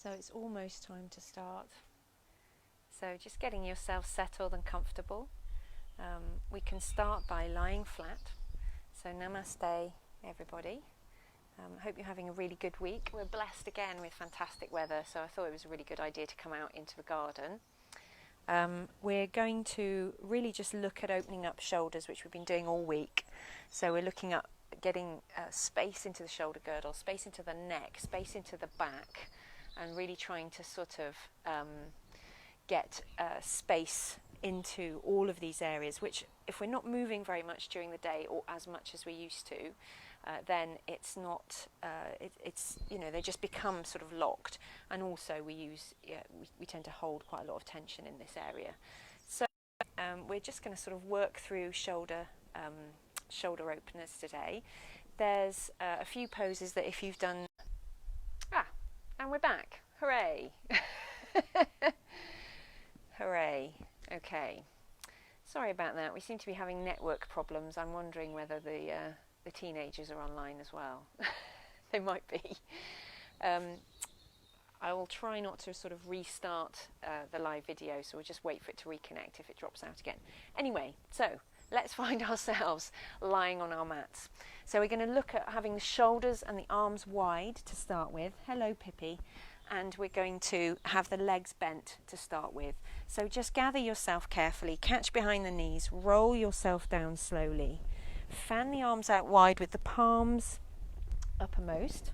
So it's almost time to start. So just getting yourself settled and comfortable. We can start by lying flat. So namaste, everybody. Hope you're having a really good week. We're blessed again with fantastic weather, so I thought it was a really good idea to come out into the garden. We're going to really just look at opening up shoulders, which we've been doing all week. So we're looking at getting space into the shoulder girdle, space into the neck, space into the back, and really trying to sort of get space into all of these areas, which if we're not moving very much during the day or as much as we used to, then it's not, it's you know, they just become sort of locked, and also we tend to hold quite a lot of tension in this area. So we're just going to sort of work through shoulder openers today. There's a few poses that if you've done, and we're back, hooray. Hooray. Okay. Sorry about that. We seem to be having network problems. I'm wondering whether the teenagers are online as well. They might be. I will try not to sort of restart the live video, so we'll just wait for it to reconnect if it drops out again. Anyway, so let's find ourselves lying on our mats. So we're going to look at having the shoulders and the arms wide to start with. Hello, Pippi. And we're going to have the legs bent to start with. So just gather yourself carefully, catch behind the knees, roll yourself down slowly. Fan the arms out wide with the palms uppermost,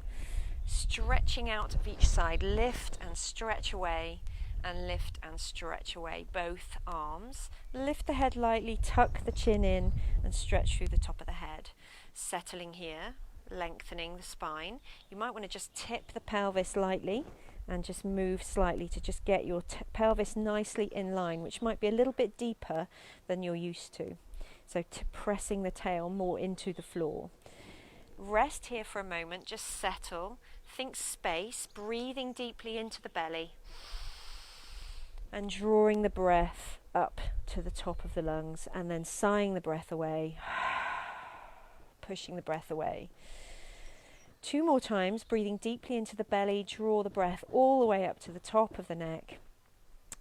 stretching out of each side. Lift and stretch away, and lift and stretch away both arms. Lift the head lightly, tuck the chin in, and stretch through the top of the head. Settling here, lengthening the spine. You might want to just tip the pelvis lightly and just move slightly to just get your pelvis nicely in line, which might be a little bit deeper than you're used to. So pressing the tail more into the floor. Rest here for a moment, just settle, think space, breathing deeply into the belly and drawing the breath up to the top of the lungs, and then sighing the breath away, pushing the breath away. 2 more times, breathing deeply into the belly, draw the breath all the way up to the top of the neck,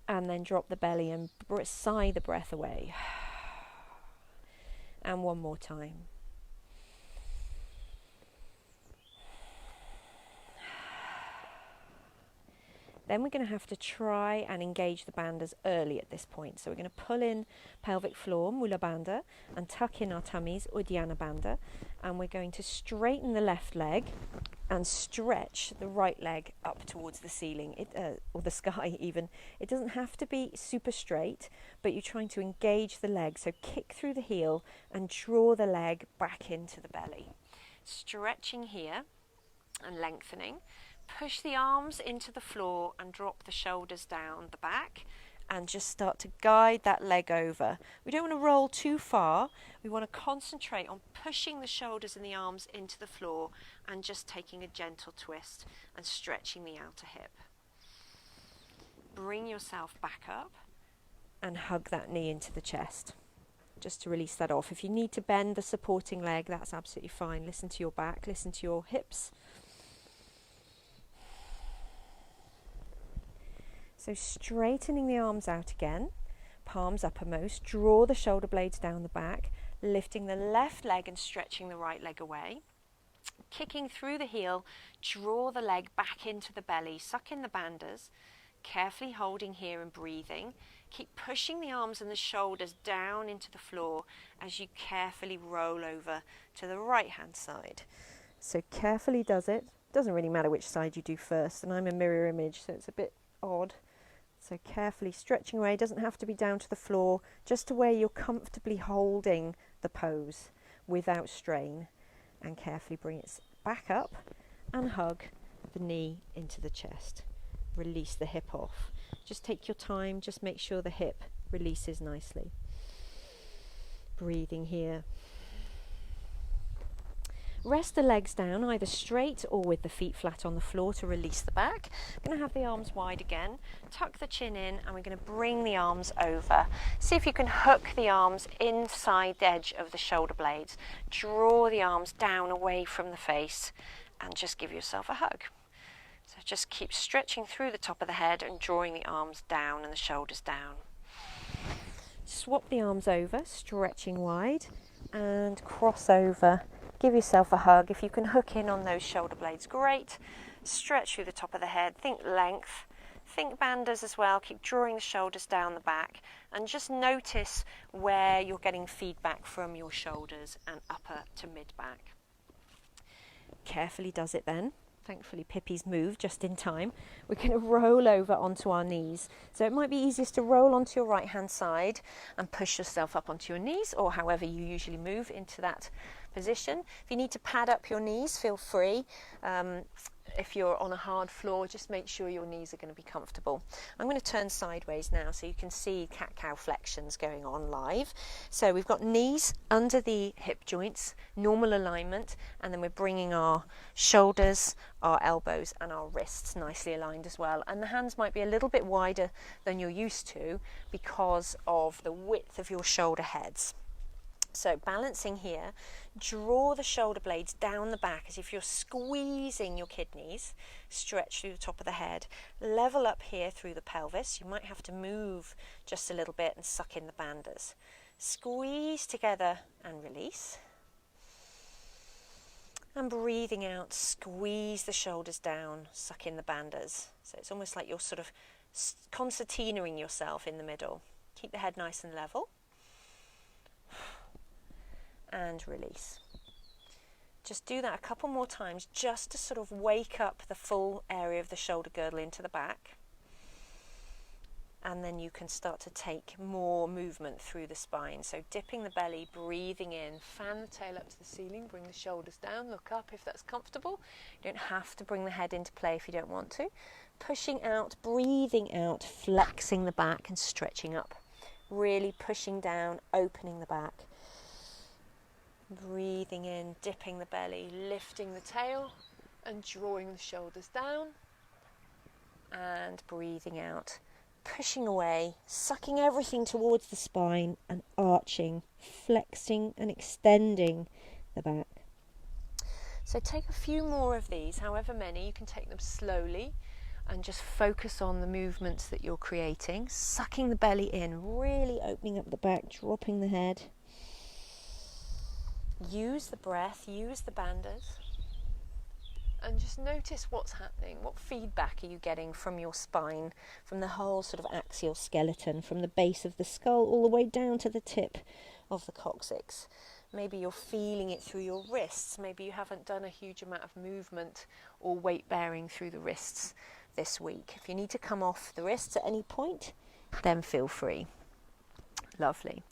and then drop the belly and sigh the breath away. And 1 more time. Then we're going to have to try and engage the bandhas early at this point. So we're going to pull in pelvic floor, Mula Bandha, and tuck in our tummies, Uddiyana Bandha. And we're going to straighten the left leg and stretch the right leg up towards the ceiling, or the sky even. It doesn't have to be super straight, but you're trying to engage the leg. So kick through the heel and draw the leg back into the belly. Stretching here and lengthening. Push the arms into the floor and drop the shoulders down the back, and just start to guide that leg over. We don't want to roll too far. We want to concentrate on pushing the shoulders and the arms into the floor and just taking a gentle twist and stretching the outer hip. Bring yourself back up and hug that knee into the chest, just to release that off. If you need to bend the supporting leg, that's absolutely fine. Listen to your back, listen to your hips. So straightening the arms out again, palms uppermost, draw the shoulder blades down the back, lifting the left leg and stretching the right leg away. Kicking through the heel, draw the leg back into the belly, suck in the bandhas, carefully holding here and breathing. Keep pushing the arms and the shoulders down into the floor as you carefully roll over to the right hand side. So carefully does it. Doesn't really matter which side you do first, and I'm a mirror image, so it's a bit odd. So carefully stretching away, doesn't have to be down to the floor, just to where you're comfortably holding the pose without strain, and carefully bring it back up and hug the knee into the chest. Release the hip off. Just take your time, just make sure the hip releases nicely. Breathing here. Rest the legs down, either straight or with the feet flat on the floor to release the back. We're going to have the arms wide again, tuck the chin in, and we're going to bring the arms over. See if you can hook the arms inside the edge of the shoulder blades. Draw the arms down away from the face and just give yourself a hug. So just keep stretching through the top of the head and drawing the arms down and the shoulders down. Swap the arms over, stretching wide, and cross over. Give yourself a hug. If you can hook in on those shoulder blades, great. Stretch through the top of the head, think length, think bandhas as well. Keep drawing the shoulders down the back, and just notice where you're getting feedback from your shoulders and upper to mid back. Carefully does it then. Thankfully Pippi's moved just in time. We're going to roll over onto our knees. So it might be easiest to roll onto your right hand side and push yourself up onto your knees, or however you usually move into that position. If you need to pad up your knees, feel free. If you're on a hard floor, just make sure your knees are going to be comfortable. I'm going to turn sideways now so you can see cat-cow flexions going on live. So we've got knees under the hip joints, normal alignment, and then we're bringing our shoulders, our elbows and our wrists nicely aligned as well. And the hands might be a little bit wider than you're used to because of the width of your shoulder heads. So balancing here, draw the shoulder blades down the back as if you're squeezing your kidneys, stretch through the top of the head, level up here through the pelvis. You might have to move just a little bit and suck in the bandhas. Squeeze together and release. And breathing out, squeeze the shoulders down, suck in the bandhas. So it's almost like you're sort of concertinaing yourself in the middle. Keep the head nice and level. And release. Just do that a couple more times just to sort of wake up the full area of the shoulder girdle into the back. And then you can start to take more movement through the spine. So dipping the belly, breathing in, fan the tail up to the ceiling, bring the shoulders down, look up if that's comfortable. You don't have to bring the head into play if you don't want to. Pushing out, breathing out, flexing the back and stretching up. Really pushing down, opening the back. Breathing in, dipping the belly, lifting the tail and drawing the shoulders down, and breathing out, pushing away, sucking everything towards the spine and arching, flexing and extending the back. So take a few more of these, however many. You can take them slowly and just focus on the movements that you're creating, sucking the belly in, really opening up the back, dropping the head. Use the breath, use the bandhas, and just notice what's happening. What feedback are you getting from your spine, from the whole sort of axial skeleton, from the base of the skull all the way down to the tip of the coccyx. Maybe you're feeling it through your wrists. Maybe you haven't done a huge amount of movement or weight bearing through the wrists this week. If you need to come off the wrists at any point, then feel free. Lovely.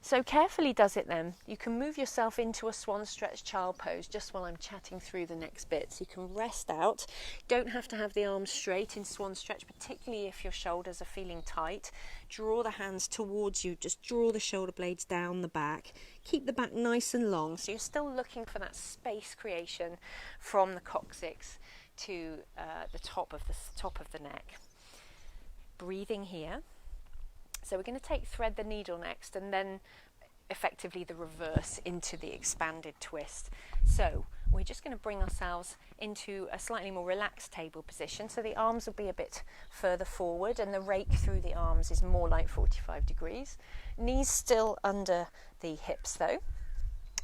So carefully does it then. You can move yourself into a swan stretch child pose just while I'm chatting through the next bits. You can rest out. Don't have to have the arms straight in swan stretch, particularly if your shoulders are feeling tight. Draw the hands towards you. Just draw the shoulder blades down the back. Keep the back nice and long. So you're still looking for that space creation from the coccyx to the top of the neck. Breathing here. So we're going to take thread the needle next and then effectively the reverse into the expanded twist. So we're just going to bring ourselves into a slightly more relaxed table position. So the arms will be a bit further forward and the rake through the arms is more like 45 degrees. Knees still under the hips though.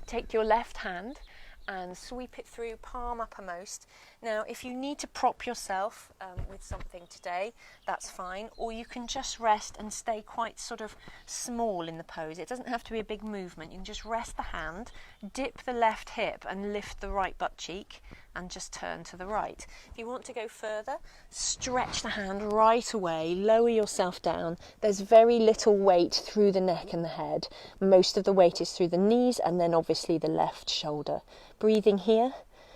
Take your left hand and sweep it through, palm uppermost. Now, if you need to prop yourself with something today, that's fine. Or you can just rest and stay quite sort of small in the pose. It doesn't have to be a big movement. You can just rest the hand, dip the left hip and lift the right butt cheek and just turn to the right. If you want to go further, stretch the hand right away, lower yourself down. There's very little weight through the neck and the head. Most of the weight is through the knees and then obviously the left shoulder. Breathing here,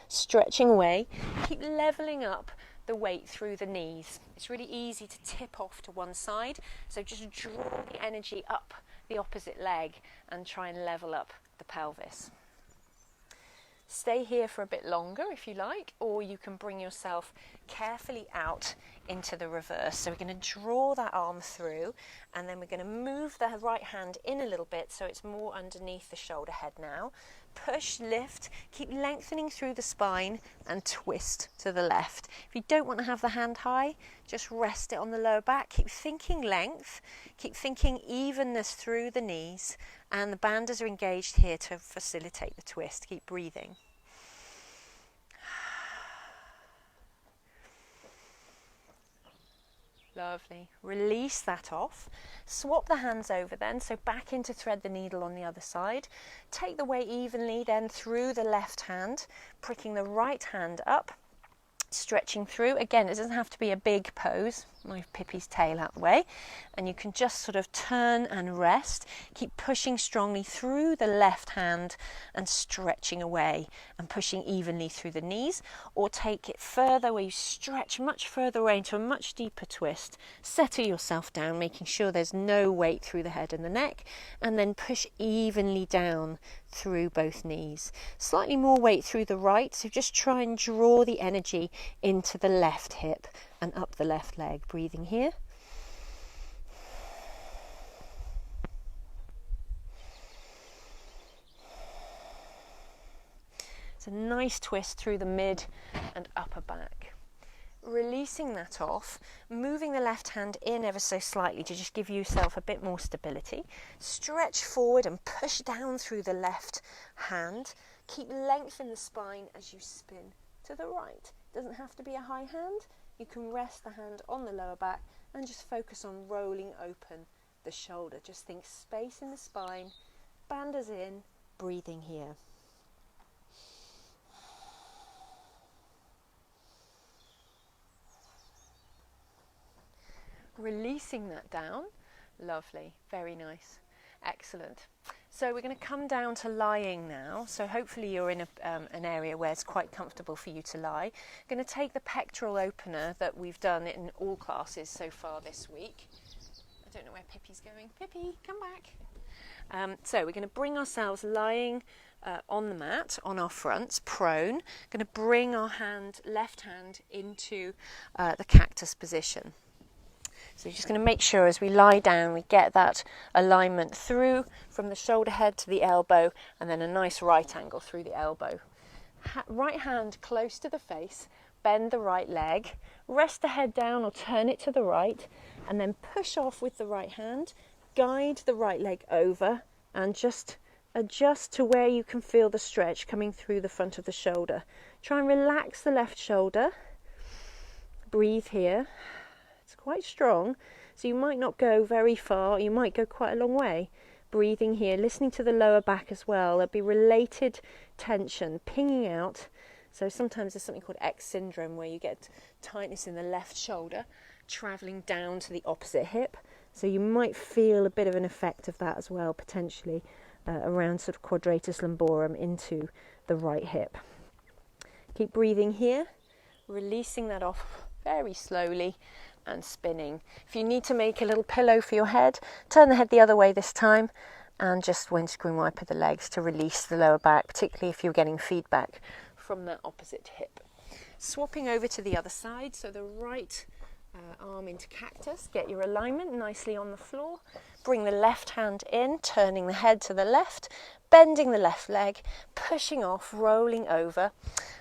stretching away. Keep leveling up the weight through the knees. It's really easy to tip off to one side, so just draw the energy up the opposite leg and try and level up the pelvis. Stay here for a bit longer if you like, or you can bring yourself carefully out into the reverse. So we're going to draw that arm through and then we're going to move the right hand in a little bit so it's more underneath the shoulder head now. push, lift, keep lengthening through the spine and twist to the left. If you don't want to have the hand high, just rest it on the lower back. Keep thinking length, keep thinking evenness through the knees, and the bandas are engaged here to facilitate the twist. Keep breathing. Lovely. Release that off. Swap the hands over then, so back into thread the needle on the other side. Take the weight evenly then through the left hand, pricking the right hand up, stretching through. Again, it doesn't have to be a big pose. My Pippi's tail out the way. And you can just sort of turn and rest. Keep pushing strongly through the left hand and stretching away and pushing evenly through the knees. Or take it further where you stretch much further away into a much deeper twist. Settle yourself down, making sure there's no weight through the head and the neck. And then push evenly down through both knees. Slightly more weight through the right, so just try and draw the energy into the left hip and up the left leg. Breathing here. It's a nice twist through the mid and upper back. Releasing that off, moving the left hand in ever so slightly to just give yourself a bit more stability. Stretch forward and push down through the left hand. Keep length in the spine as you spin to the right. Doesn't have to be a high hand. You can rest the hand on the lower back and just focus on rolling open the shoulder. Just think space in the spine, bandas in, breathing here. Releasing that down. Lovely, very nice, excellent. So we're going to come down to lying now. So hopefully you're in an area where it's quite comfortable for you to lie. Going to take the pectoral opener that we've done in all classes so far this week. I don't know where Pippi's going. Pippi, come back. So we're going to bring ourselves lying on the mat, on our fronts, prone. Going to bring our left hand into the cactus position. So you're just going to make sure as we lie down we get that alignment through from the shoulder head to the elbow, and then a nice right angle through the elbow. Right hand close to the face, bend the right leg, rest the head down or turn it to the right, and then push off with the right hand, guide the right leg over and just adjust to where you can feel the stretch coming through the front of the shoulder. Try and relax the left shoulder. Breathe here. It's quite strong, so you might not go very far, you might go quite a long way. Breathing here, listening to the lower back as well. There'll be related tension pinging out. So sometimes there's something called X syndrome where you get tightness in the left shoulder travelling down to the opposite hip. So you might feel a bit of an effect of that as well, potentially around sort of quadratus lumborum into the right hip. Keep breathing here, releasing that off very slowly and spinning. If you need to make a little pillow for your head, turn the head the other way this time and just windscreen wiper the legs to release the lower back, particularly if you're getting feedback from that opposite hip. Swapping over to the other side, so the right arm into cactus, get your alignment nicely on the floor, bring the left hand in, turning the head to the left, bending the left leg, pushing off, rolling over.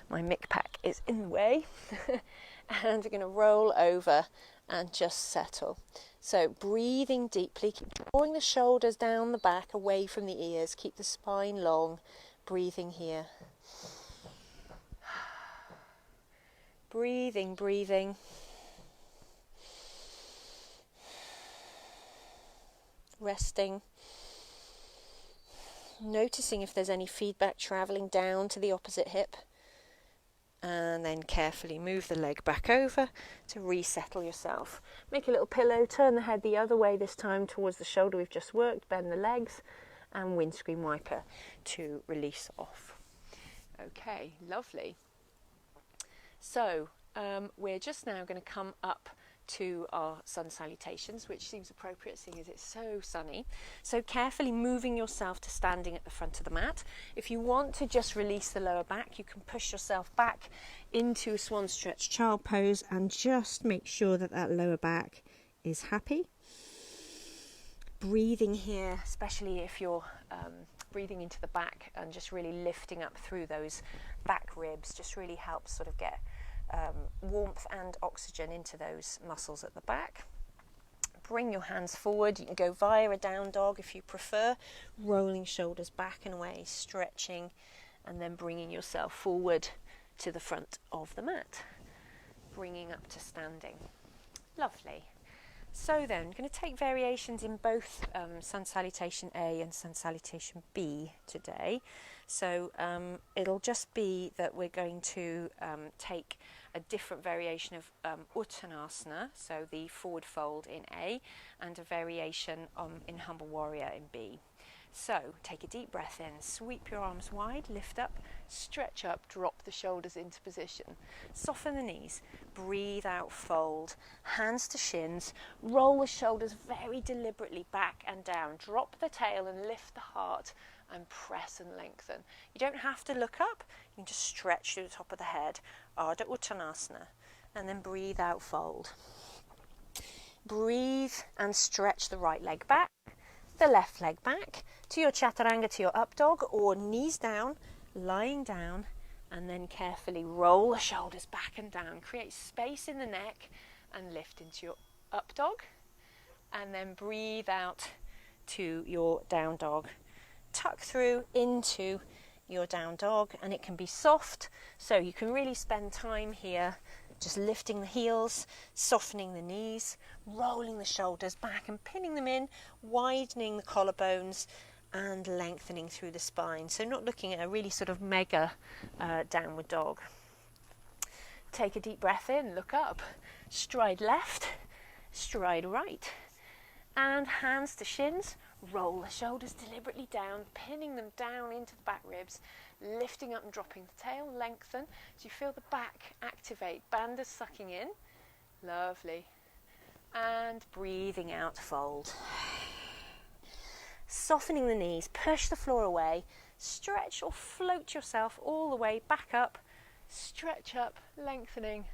My mic pack is in the way. And we're going to roll over and just settle. So breathing deeply, keep drawing the shoulders down the back, away from the ears, keep the spine long, breathing here. Breathing, breathing. Resting. Noticing if there's any feedback travelling down to the opposite hip. And then carefully move the leg back over to resettle yourself. Make a little pillow, turn the head the other way this time towards the shoulder we've just worked, bend the legs and windscreen wiper to release off. Okay, lovely. So we're just now going to come up to our sun salutations, which seems appropriate seeing as it's so sunny. So carefully moving yourself to standing at the front of the mat. If you want to just release the lower back, you can push yourself back into a swan stretch child pose and just make sure that that lower back is happy. Breathing here, especially if you're breathing into the back and just really lifting up through those back ribs just really helps sort of get warmth and oxygen into those muscles at the back. Bring your hands forward. You can go via a down dog if you prefer, rolling shoulders back and away, stretching, and then bringing yourself forward to the front of the mat, bringing up to standing. Lovely. So then, I'm going to take variations in both Sun Salutation A and Sun Salutation B today. So it'll just be that we're going to take a different variation of Uttanasana, so the forward fold in A, and a variation in Humble Warrior in B. So take a deep breath in, sweep your arms wide, lift up, stretch up, drop the shoulders into position. Soften the knees, breathe out, fold, hands to shins, roll the shoulders very deliberately back and down, drop the tail and lift the heart and press and lengthen. You don't have to look up, you can just stretch to the top of the head, Ardha Uttanasana, and then breathe out, fold. Breathe and stretch the right leg back, the left leg back, to your chaturanga, to your up dog, or knees down, lying down, and then carefully roll the shoulders back and down. Create space in the neck and lift into your up dog, and then breathe out to your down dog. Tuck through into your down dog, and it can be soft, so you can really spend time here just lifting the heels, softening the knees, rolling the shoulders back and pinning them in, widening the collarbones and lengthening through the spine. So not looking at a really sort of mega downward dog. Take a deep breath in, look up, stride left, stride right, and hands to shins, roll the shoulders deliberately down, pinning them down into the back ribs, lifting up and dropping the tail, lengthen. So you feel the back activate, bandhas sucking in, lovely, and breathing out, fold. Softening the knees, push the floor away, stretch or float yourself all the way back up, stretch up, lengthening,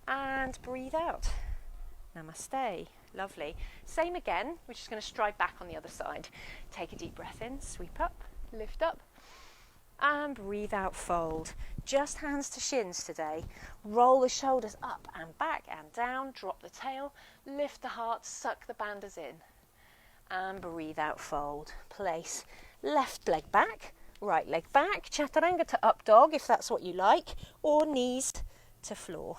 and breathe out. Namaste. Lovely. Same again, we're just going to stride back on the other side. Take a deep breath in, sweep up, lift up, and breathe out, fold. Just hands to shins today. Roll the shoulders up and back and down, drop the tail, lift the heart, suck the bandhas in, and breathe out, fold. Place left leg back, right leg back, chaturanga to up dog if that's what you like, or knees to floor.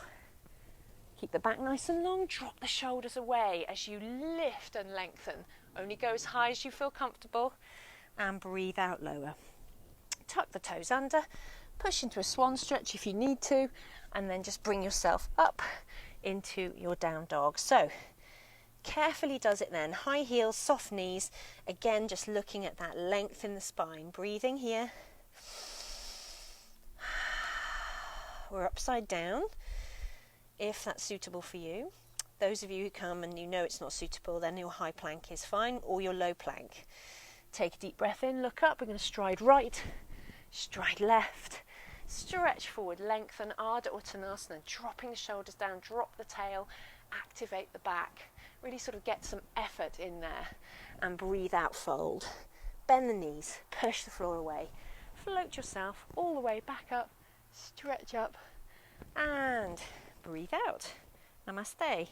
Keep the back nice and long, drop the shoulders away as you lift and lengthen. Only go as high as you feel comfortable, and breathe out lower. Tuck the toes under, push into a swan stretch if you need to, and then just bring yourself up into your down dog. So carefully does it then, high heels, soft knees, again just looking at that length in the spine, breathing here. We're upside down, if that's suitable for you. Those of you who come and you know it's not suitable, then your high plank is fine, or your low plank. Take a deep breath in, look up, we're going to stride right, stride left, stretch forward, lengthen, Ardha Uttanasana, dropping the shoulders down, drop the tail, activate the back, really sort of get some effort in there, and breathe out, fold. Bend the knees, push the floor away, float yourself all the way back up, stretch up, and breathe out. Namaste.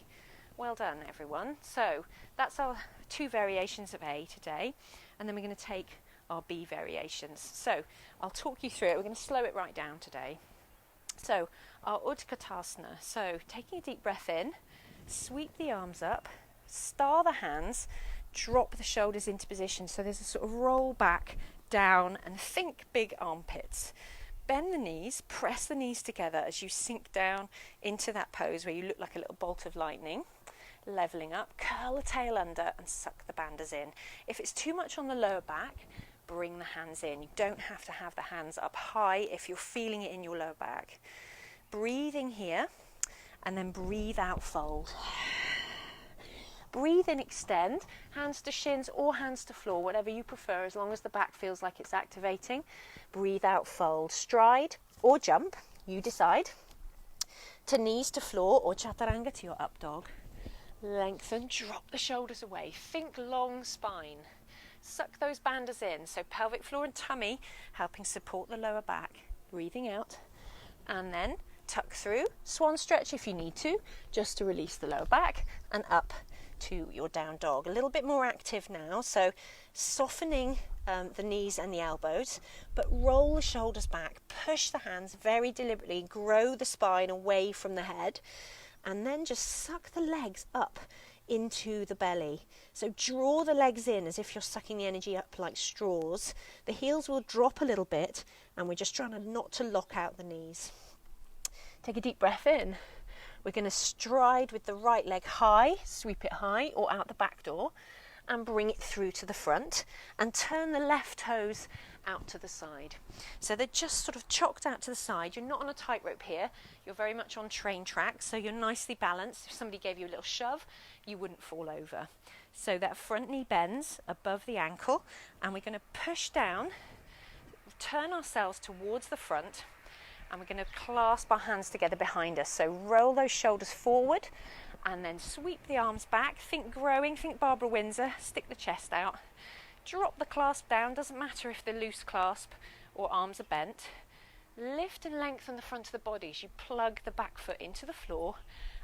Well done, everyone. So that's our two variations of A today, and then we're going to take our B variations. So I'll talk you through it. We're going to slow it right down today. So our Utkatasana. So taking a deep breath in, sweep the arms up, star the hands, drop the shoulders into position. So there's a sort of roll back, down, and think big armpits. Bend the knees, press the knees together as you sink down into that pose where you look like a little bolt of lightning. Leveling up, curl the tail under and suck the bandhas in. If it's too much on the lower back, bring the hands in. You don't have to have the hands up high if you're feeling it in your lower back. Breathing here, and then breathe out, fold. Breathe in, extend, hands to shins or hands to floor, whatever you prefer, as long as the back feels like it's activating. Breathe out, fold. Stride or jump, you decide, to knees to floor or chaturanga to your up dog. Lengthen, drop the shoulders away. Think long spine. Suck those banders in, so pelvic floor and tummy helping support the lower back. Breathing out, and then tuck through, swan stretch if you need to, just to release the lower back, and up to your down dog. A little bit more active now, so softening the knees and the elbows, but roll the shoulders back, push the hands very deliberately, grow the spine away from the head, and then just suck the legs up into the belly. So draw the legs in as if you're sucking the energy up like straws. The heels will drop a little bit, and we're just trying not to lock out the knees. Take a deep breath in. We're going to stride with the right leg high, sweep it high or out the back door, and bring it through to the front, and turn the left toes out to the side. So they're just sort of chocked out to the side. You're not on a tightrope here. You're very much on train tracks, so you're nicely balanced. If somebody gave you a little shove, you wouldn't fall over. So that front knee bends above the ankle, and we're going to push down, turn ourselves towards the front, and we're going to clasp our hands together behind us. So roll those shoulders forward, and then sweep the arms back. Think growing, think Barbara Windsor, stick the chest out. Drop the clasp down, doesn't matter if they're loose clasp or arms are bent. Lift and lengthen the front of the body as you plug the back foot into the floor,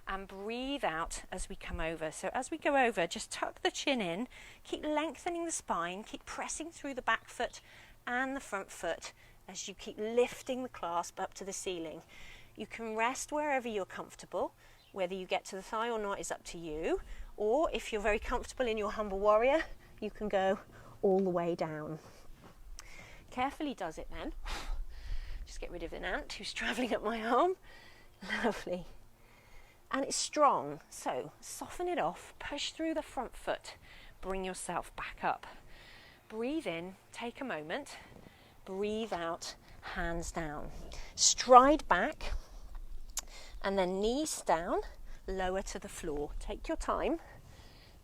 and breathe out as we come over. So as we go over, just tuck the chin in, keep lengthening the spine, keep pressing through the back foot and the front foot as you keep lifting the clasp up to the ceiling. You can rest wherever you're comfortable. Whether you get to the thigh or not is up to you, or if you're very comfortable in your humble warrior, you can go all the way down. Carefully does it then. Just get rid of an ant who's travelling up my arm. Lovely. And it's strong, so soften it off, push through the front foot, bring yourself back up. Breathe in, take a moment, breathe out, hands down. Stride back, and then knees down, lower to the floor. Take your time,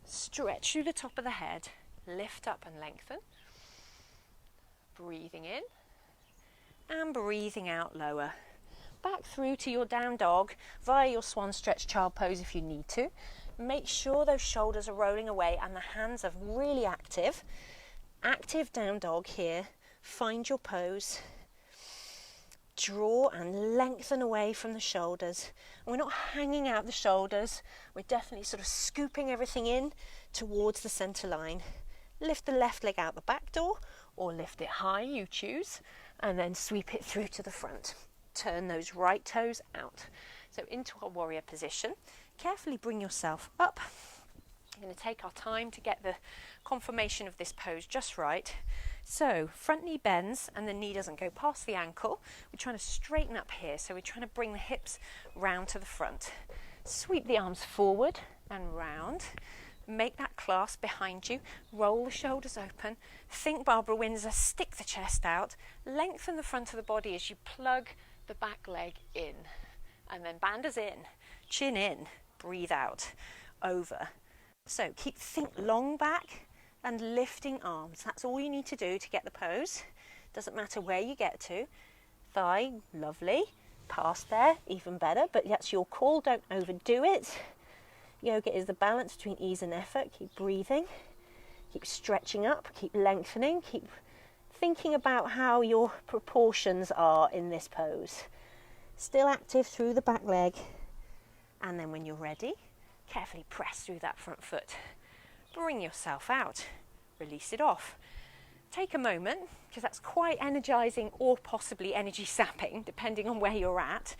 stretch through the top of the head, lift up and lengthen. Breathing in, and breathing out lower. Back through to your down dog via your swan stretch child pose if you need to. Make sure those shoulders are rolling away and the hands are really active. Active down dog here. Find your pose. Draw and lengthen away from the shoulders. And we're not hanging out the shoulders. We're definitely sort of scooping everything in towards the center line. Lift the left leg out the back door or lift it high, you choose, and then sweep it through to the front. Turn those right toes out. So into our warrior position. Carefully bring yourself up. We're going to take our time to get the conformation of this pose just right. So front knee bends and the knee doesn't go past the ankle. We're trying to straighten up here, so we're trying to bring the hips round to the front. Sweep the arms forward and round. Make that clasp behind you. Roll the shoulders open. Think Barbara Windsor, stick the chest out. Lengthen the front of the body as you plug the back leg in. And then banders in, chin in, breathe out, over. So think long back and lifting arms. That's all you need to do to get the pose. Doesn't matter where you get to. Thigh, lovely. Past there, even better, but that's your call. Don't overdo it. Yoga is the balance between ease and effort. Keep breathing. Keep stretching up. Keep lengthening. Keep thinking about how your proportions are in this pose. Still active through the back leg. And then when you're ready, carefully press through that front foot. Bring yourself out. Release it off. Take a moment, because that's quite energizing or possibly energy sapping, depending on where you're at.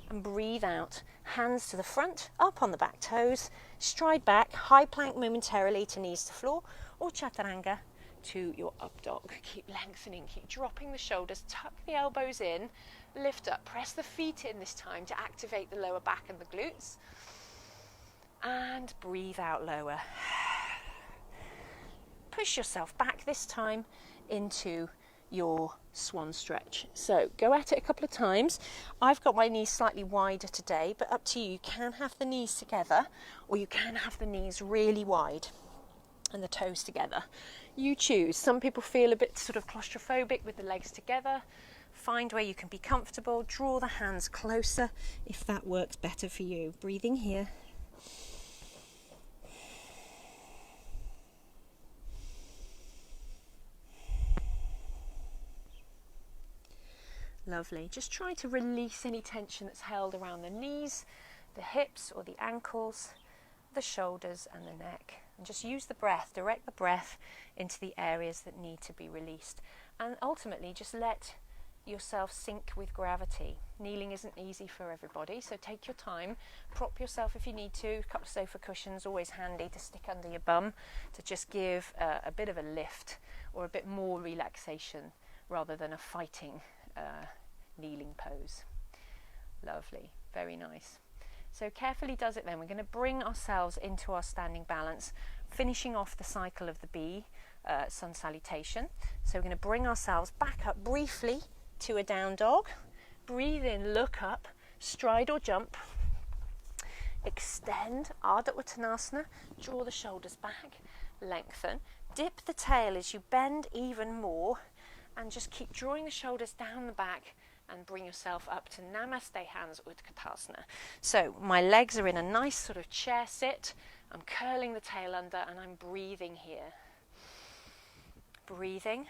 And breathe out. Hands to the front, up on the back toes. Stride back, high plank momentarily to knees to floor, or chaturanga to your up dog. Keep lengthening, keep dropping the shoulders, tuck the elbows in, lift up, press the feet in this time to activate the lower back and the glutes. And breathe out lower. Push yourself back this time into your swan stretch. So go at it a couple of times. I've got my knees slightly wider today, but up to you. You can have the knees together, or you can have the knees really wide and the toes together. You choose. Some people feel a bit sort of claustrophobic with the legs together. Find where you can be comfortable. Draw the hands closer if that works better for you. Breathing here. Lovely. Just try to release any tension that's held around the knees, the hips or the ankles, the shoulders and the neck. And just use the breath, direct the breath into the areas that need to be released. And ultimately just let yourself sink with gravity. Kneeling isn't easy for everybody, so take your time. Prop yourself if you need to. A couple of sofa cushions, always handy to stick under your bum to just give a bit of a lift or a bit more relaxation rather than a fighting kneeling pose. Lovely, very nice. So carefully does it then. We're going to bring ourselves into our standing balance, finishing off the cycle of the bee sun salutation. So we're going to bring ourselves back up briefly to a down dog. Breathe in, look up, stride or jump. Extend, Ardha Uttanasana, draw the shoulders back, lengthen. Dip the tail as you bend even more and just keep drawing the shoulders down the back and bring yourself up to Namaste Hands Utkatasana. So my legs are in a nice sort of chair sit. I'm curling the tail under and I'm breathing here. Breathing.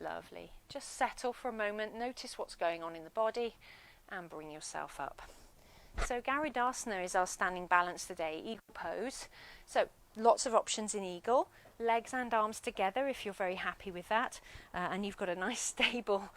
Lovely. Just settle for a moment, notice what's going on in the body and bring yourself up. So Garudasana is our standing balance today, eagle pose. So lots of options in eagle, legs and arms together if you're very happy with that, and you've got a nice stable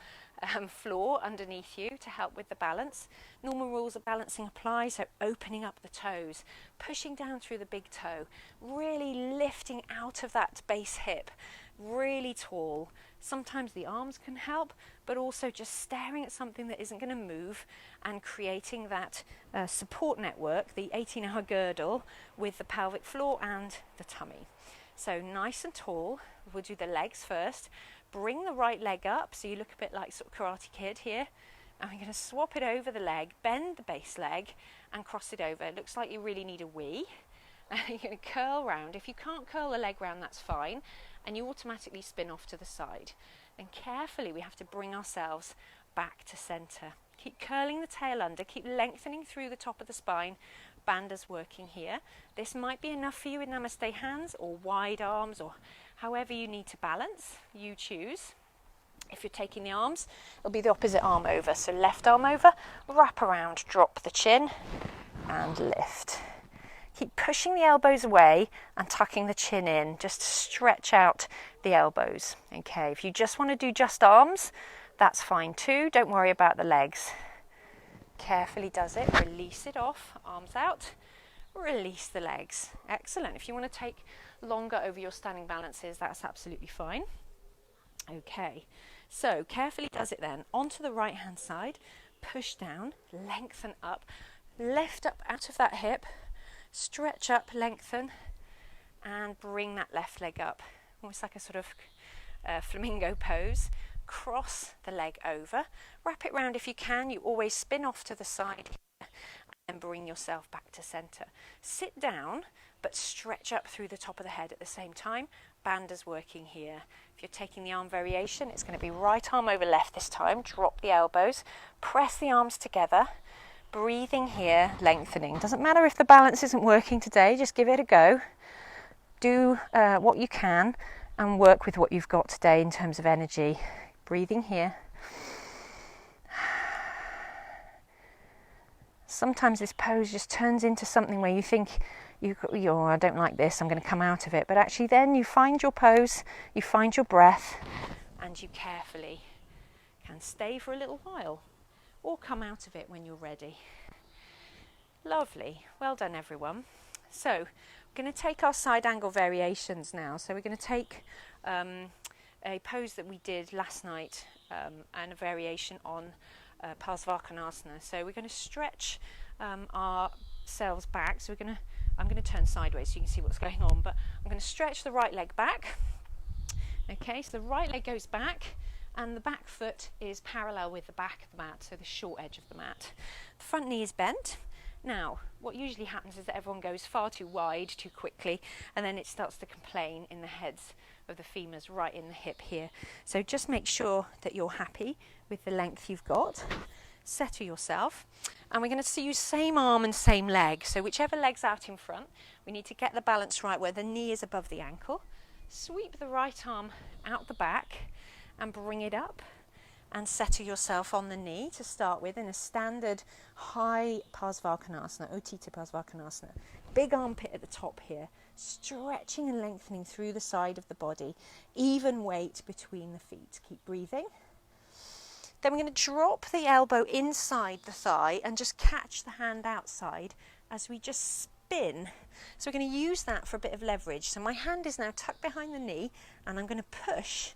floor underneath you to help with the balance. Normal rules of balancing apply, so opening up the toes, pushing down through the big toe, really lifting out of that base hip, really tall. Sometimes the arms can help, but also just staring at something that isn't going to move and creating that support network, the 18-hour girdle with the pelvic floor and the tummy. So nice and tall. We'll do the legs first. Bring the right leg up so you look a bit like sort of Karate Kid here. And we're going to swap it over the leg, bend the base leg and cross it over. It looks like you really need a wee. And you're going to curl round. If you can't curl the leg round, that's fine. And you automatically spin off to the side. And carefully we have to bring ourselves back to centre. Keep curling the tail under, keep lengthening through the top of the spine. Bandhas working here. This might be enough for you in Namaste Hands or wide arms or however you need to balance, you choose. If you're taking the arms, it'll be the opposite arm over. So left arm over, wrap around, drop the chin and lift. Keep pushing the elbows away and tucking the chin in, just to stretch out the elbows. Okay, if you just want to do just arms, that's fine too. Don't worry about the legs. Carefully does it, release it off, arms out, release the legs. Excellent. If you want to take longer over your standing balances, that's absolutely fine. Okay, so carefully does it then. Onto the right hand side, push down, lengthen up, lift up out of that hip, stretch up, lengthen, and bring that left leg up. Almost like a sort of flamingo pose. Cross the leg over, wrap it round if you can. You always spin off to the side here and bring yourself back to centre. Sit down but stretch up through the top of the head at the same time. Bandhas working here. If you're taking the arm variation, it's going to be right arm over left this time. Drop the elbows, press the arms together, breathing here, lengthening. Doesn't matter if the balance isn't working today, just give it a go. Do what you can and work with what you've got today in terms of energy. Breathing here. Sometimes this pose just turns into something where you think, I don't like this, I'm going to come out of it. But actually then you find your pose, you find your breath, and you carefully can stay for a little while or come out of it when you're ready. Lovely. Well done, everyone. So we're going to take our side angle variations now. So we're going to take a pose that we did last night and a variation on Parsvarkanasana. So we're going to stretch ourselves back. So I'm going to turn sideways so you can see what's going on, but I'm going to stretch the right leg back. Okay, so the right leg goes back and the back foot is parallel with the back of the mat, so the short edge of the mat. The front knee is bent. Now, what usually happens is that everyone goes far too wide too quickly and then it starts to complain in the heads of the femurs right in the hip here. So just make sure that you're happy with the length you've got. Settle yourself. And we're going to use same arm and same leg. So whichever leg's out in front, we need to get the balance right where the knee is above the ankle. Sweep the right arm out the back and bring it up and settle yourself on the knee to start with in a standard high Parsvarkanasana, Utthita Parsvarkanasana. Big armpit at the top here, stretching and lengthening through the side of the body, even weight between the feet. Keep breathing. Then we're going to drop the elbow inside the thigh and just catch the hand outside as we just spin. So we're going to use that for a bit of leverage. So my hand is now tucked behind the knee and I'm going to push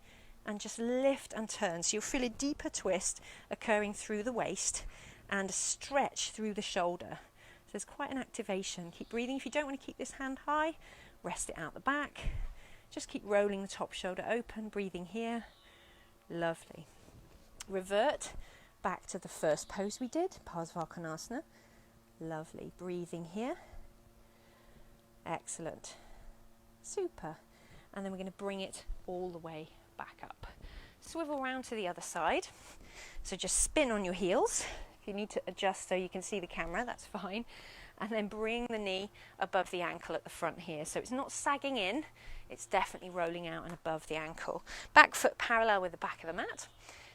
and just lift and turn. So you'll feel a deeper twist occurring through the waist and a stretch through the shoulder. So there's quite an activation. Keep breathing. If you don't want to keep this hand high, rest it out the back. Just keep rolling the top shoulder open, breathing here. Lovely. Revert back to the first pose we did, Parsvarkanasana. Lovely. Breathing here. Excellent. Super. And then we're going to bring it all the way back up. Swivel round to the other side. So just spin on your heels. If you need to adjust so you can see the camera, that's fine. And then bring the knee above the ankle at the front here. So it's not sagging in, it's definitely rolling out and above the ankle. Back foot parallel with the back of the mat.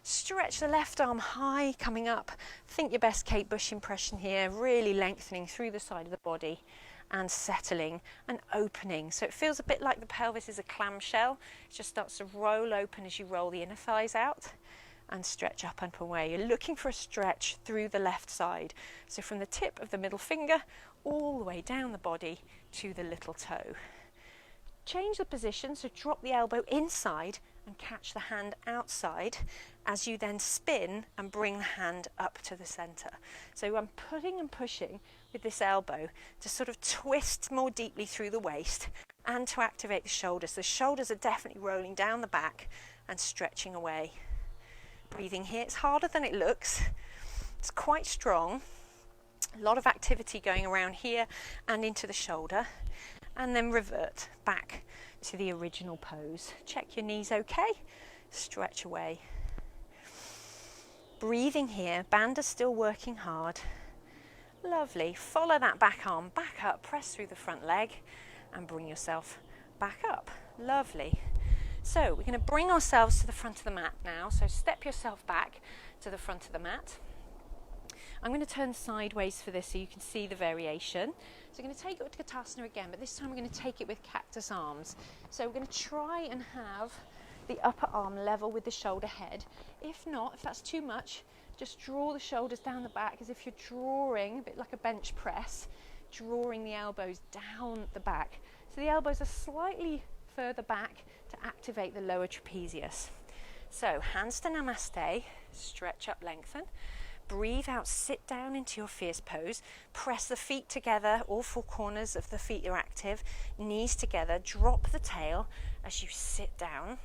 Stretch the left arm high, coming up. Think your best Kate Bush impression here, really lengthening through the side of the body and settling and opening. So it feels a bit like the pelvis is a clamshell. It just starts to roll open as you roll the inner thighs out and stretch up and away. You're looking for a stretch through the left side. So from the tip of the middle finger all the way down the body to the little toe. Change the position, so drop the elbow inside and catch the hand outside as you then spin and bring the hand up to the center. So I'm putting and pushing with this elbow to sort of twist more deeply through the waist and to activate the shoulders. The shoulders are definitely rolling down the back and stretching away. Breathing here. It's harder than it looks. It's quite strong. A lot of activity going around here and into the shoulder. And then revert back to the original pose. Check your knees okay. Stretch away. Breathing here. Band is still working hard. Lovely. Follow that back arm back up. Press through the front leg and bring yourself back up. Lovely. So we're going to bring ourselves to the front of the mat now. So step yourself back to the front of the mat. I'm going to turn sideways for this so you can see the variation. So we're going to take it to Utkatasana again, but this time we're going to take it with cactus arms. So we're going to try and have the upper arm level with the shoulder head. If not, if that's too much, just draw the shoulders down the back as if you're drawing, a bit like a bench press, drawing the elbows down the back. So the elbows are slightly further back to activate the lower trapezius. So hands to Namaste, stretch up, lengthen. Breathe out, sit down into your fierce pose. Press the feet together, all four corners of the feet are active. Knees together, drop the tail as you sit down.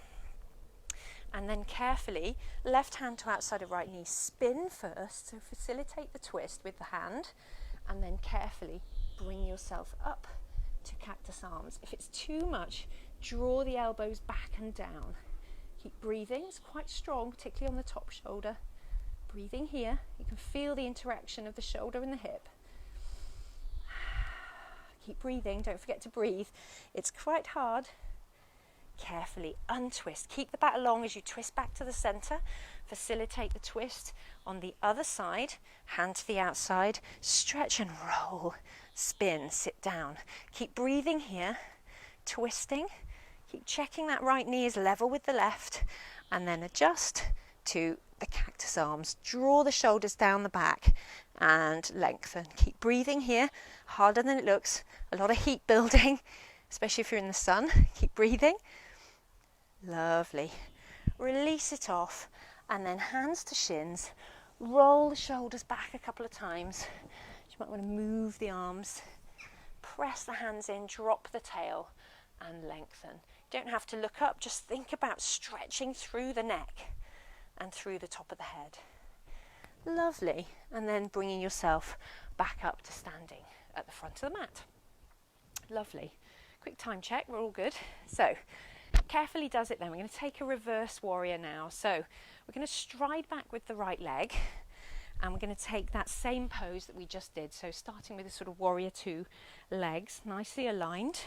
And then carefully, left hand to outside of right knee, spin first, so facilitate the twist with the hand. And then carefully bring yourself up to cactus arms. If it's too much, draw the elbows back and down. Keep breathing, it's quite strong, particularly on the top shoulder. Breathing here, you can feel the interaction of the shoulder and the hip. Keep breathing, don't forget to breathe. It's quite hard. Carefully untwist. Keep the bat long as you twist back to the center. Facilitate the twist on the other side. Hand to the outside. Stretch and roll. Spin, sit down. Keep breathing here. Twisting. Keep checking that right knee is level with the left. And then adjust to the cactus arms. Draw the shoulders down the back and lengthen. Keep breathing here. Harder than it looks. A lot of heat building, especially if you're in the sun. Keep breathing. Lovely. Release it off and then hands to shins. Roll the shoulders back a couple of times. You might want to move the arms. Press the hands in, drop the tail and lengthen. You don't have to look up, just think about stretching through the neck and through the top of the head. Lovely. And then bringing yourself back up to standing at the front of the mat. Lovely. Quick time check, we're all good. So carefully does it then. We're going to take a reverse warrior now. So we're going to stride back with the right leg and we're going to take that same pose that we just did. So starting with a sort of warrior two, legs nicely aligned,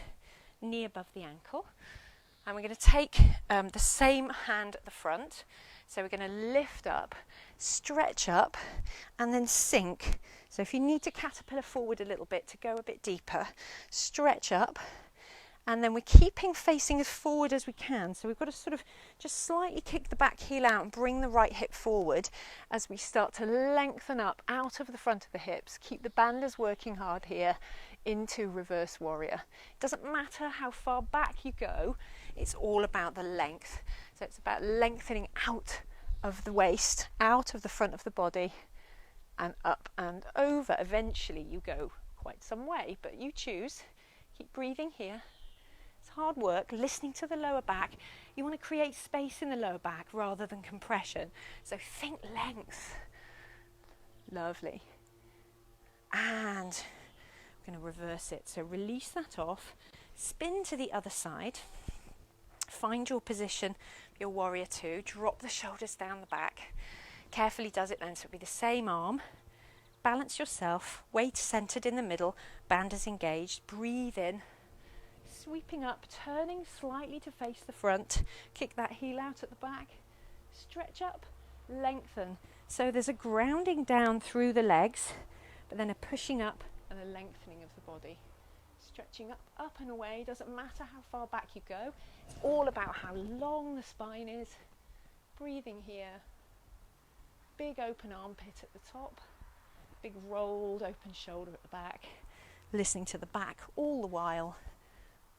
knee above the ankle. And we're going to take the same hand at the front. So we're going to lift up, stretch up, and then sink. So if you need to caterpillar forward a little bit to go a bit deeper, stretch up, and then we're keeping facing as forward as we can. So we've got to sort of just slightly kick the back heel out and bring the right hip forward as we start to lengthen up out of the front of the hips. Keep the bandhas working hard here into reverse warrior. It doesn't matter how far back you go, it's all about the length. So it's about lengthening out of the waist, out of the front of the body, and up and over. Eventually you go quite some way, but you choose. Keep breathing here. It's hard work, listening to the lower back. You want to create space in the lower back rather than compression. So think length. Lovely. And we're going to reverse it. So release that off, spin to the other side. Find your position, your warrior two. Drop the shoulders down the back. Carefully does it then, so it'll be the same arm. Balance yourself, weight centered in the middle, bandhas engaged. Breathe in, sweeping up, turning slightly to face the front. Kick that heel out at the back. Stretch up, lengthen. So there's a grounding down through the legs, but then a pushing up and a lengthening of the body. Stretching up and away. Doesn't matter how far back you go. It's all about how long the spine is. Breathing here. Big open armpit at the top. Big rolled open shoulder at the back. Listening to the back all the while.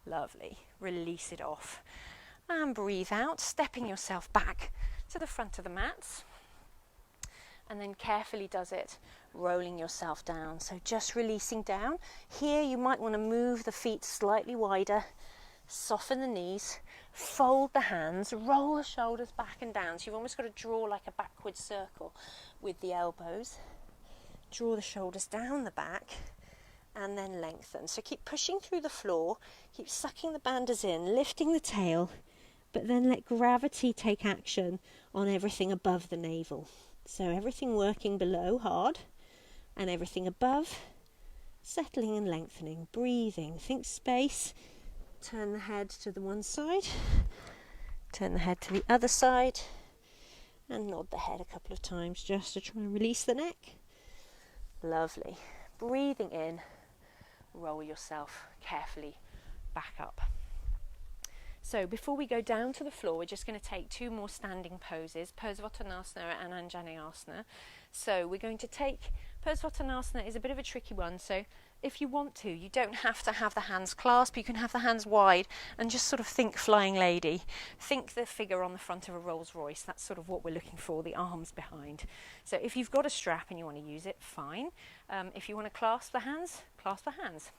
Lovely. Release it off. And breathe out, stepping yourself back to the front of the mats. And then carefully does it, rolling yourself down. So just releasing down. Here you might want to move the feet slightly wider, soften the knees, fold the hands, roll the shoulders back and down. So you've almost got to draw like a backward circle with the elbows. Draw the shoulders down the back and then lengthen. So keep pushing through the floor, keep sucking the bandhas in, lifting the tail, but then let gravity take action on everything above the navel. So everything working below hard and everything above settling and lengthening, breathing. Think space. Turn the head to the one side, turn the head to the other side, and nod the head a couple of times just to try and release the neck. Lovely. Breathing in, roll yourself carefully back up. So before we go down to the floor, we're just going to take two more standing poses, Parsvottanasana and Anjaneyasana. So we're going to take, Parsvottanasana is a bit of a tricky one, so if you want to, you don't have to have the hands clasped, you can have the hands wide and just sort of think flying lady. Think the figure on the front of a Rolls Royce, that's sort of what we're looking for, the arms behind. So if you've got a strap and you want to use it, fine. If you want to clasp the hands, clasp the hands.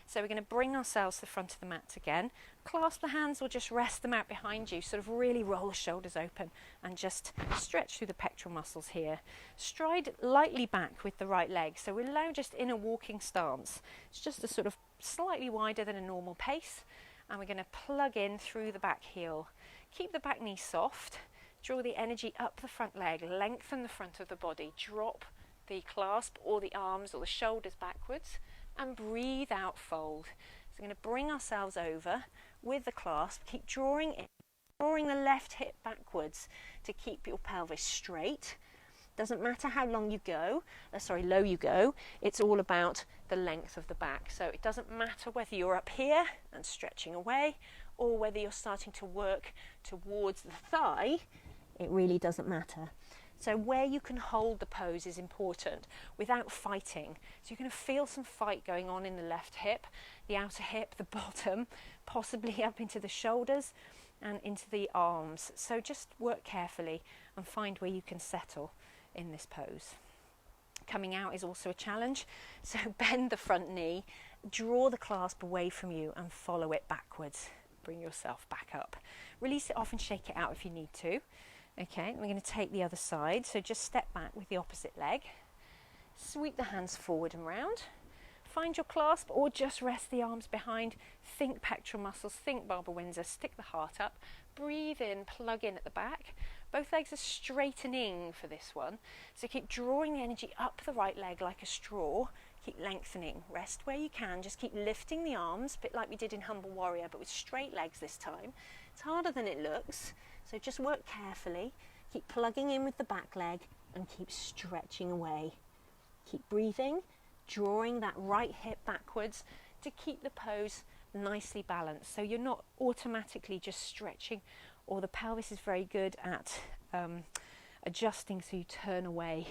So we're going to bring ourselves to the front of the mat again. Clasp the hands or just rest them out behind you. Sort of really roll the shoulders open and just stretch through the pectoral muscles here. Stride lightly back with the right leg. So we're now just in a walking stance. It's just a sort of slightly wider than a normal pace. And we're going to plug in through the back heel. Keep the back knee soft. Draw the energy up the front leg. Lengthen the front of the body. Drop the clasp or the arms or the shoulders backwards. And breathe out, fold. So we're going to bring ourselves over with the clasp. Keep drawing in, drawing the left hip backwards to keep your pelvis straight. Doesn't matter how long you go, low you go. It's all about the length of the back. So it doesn't matter whether you're up here and stretching away or whether you're starting to work towards the thigh. It really doesn't matter. So where you can hold the pose is important without fighting. So you're going to feel some fight going on in the left hip, the outer hip, the bottom, possibly up into the shoulders and into the arms. So just work carefully and find where you can settle in this pose. Coming out is also a challenge. So bend the front knee, draw the clasp away from you and follow it backwards. Bring yourself back up. Release it off and shake it out if you need to. Okay, we're going to take the other side, so just step back with the opposite leg, sweep the hands forward and round, find your clasp or just rest the arms behind, think pectoral muscles, think Barbara Windsor, stick the heart up, breathe in, plug in at the back, both legs are straightening for this one, so keep drawing the energy up the right leg like a straw, keep lengthening, rest where you can, just keep lifting the arms, a bit like we did in Humble Warrior but with straight legs this time. It's harder than it looks. So just work carefully, keep plugging in with the back leg and keep stretching away. Keep breathing, drawing that right hip backwards to keep the pose nicely balanced. So you're not automatically just stretching, or the pelvis is very good at adjusting so you turn away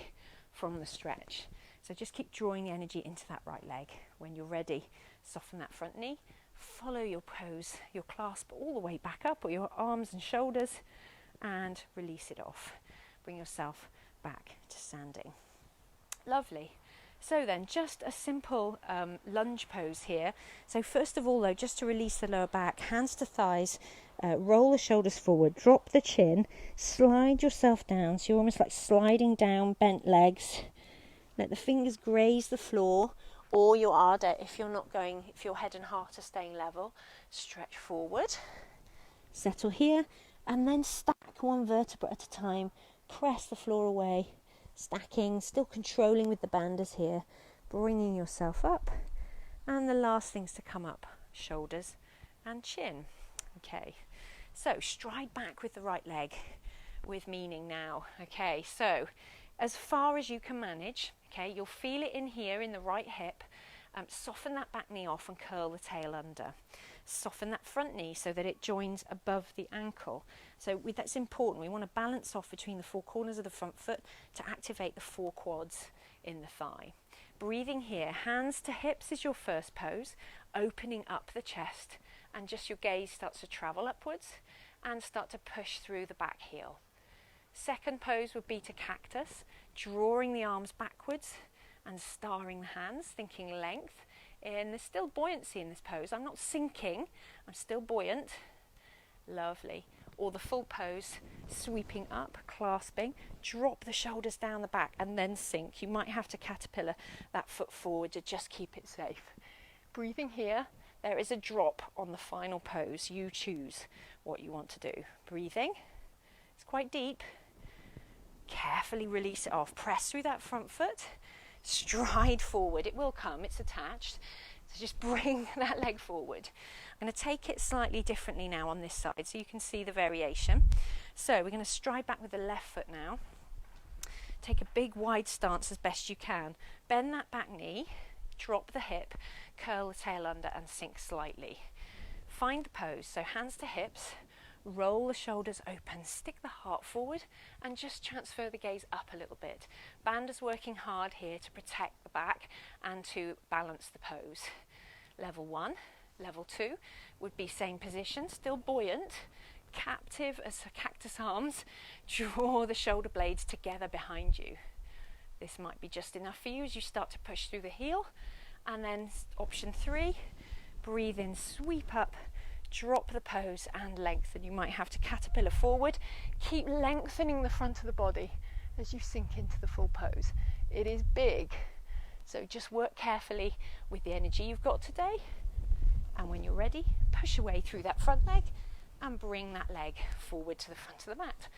from the stretch. So just keep drawing the energy into that right leg. When you're ready, soften that front knee, follow your pose, your clasp all the way back up, or your arms and shoulders, and release it off. Bring yourself back to standing. Lovely. So then, just a simple lunge pose here. So first of all though, just to release the lower back, hands to thighs, roll the shoulders forward, drop the chin, slide yourself down. So you're almost like sliding down, bent legs. Let the fingers graze the floor, or your arda, if your head and heart are staying level, stretch forward. Settle here, and then stack one vertebra at a time. Press the floor away. Stacking, still controlling with the banders here, bringing yourself up, and the last things to come up, shoulders and chin. Okay, so stride back with the right leg with meaning now. Okay, so as far as you can manage, okay, you'll feel it in here in the right hip. Soften that back knee off and curl the tail under. Soften that front knee so that it joins above the ankle. So that's important. We want to balance off between the four corners of the front foot to activate the four quads in the thigh. Breathing here, hands to hips is your first pose, opening up the chest, and just your gaze starts to travel upwards and start to push through the back heel. Second pose would be to cactus, drawing the arms backwards and starring the hands, thinking length. And there's still buoyancy in this pose. I'm not sinking, I'm still buoyant. Lovely. Or the full pose, sweeping up, clasping, drop the shoulders down the back and then sink. You might have to caterpillar that foot forward to just keep it safe. Breathing here, there is a drop on the final pose. You choose what you want to do. Breathing, it's quite deep. Carefully release it off. Press through that front foot. Stride forward. It will come, it's attached. So just bring that leg forward. I'm going to take it slightly differently now on this side so you can see the variation. So we're going to stride back with the left foot now. Take a big wide stance as best you can. Bend that back knee, drop the hip, curl the tail under and sink slightly. Find the pose, so hands to hips, roll the shoulders open, stick the heart forward and just transfer the gaze up a little bit. Banders working hard here to protect the back and to balance the pose. Level 1, level 2 would be same position, still buoyant, captive as cactus arms, draw the shoulder blades together behind you. This might be just enough for you as you start to push through the heel. And then option 3, breathe in, sweep up, drop the pose and lengthen. You might have to caterpillar forward. Keep lengthening the front of the body as you sink into the full pose. It is big, so just work carefully with the energy you've got today. And when you're ready, push away through that front leg and bring that leg forward to the front of the mat.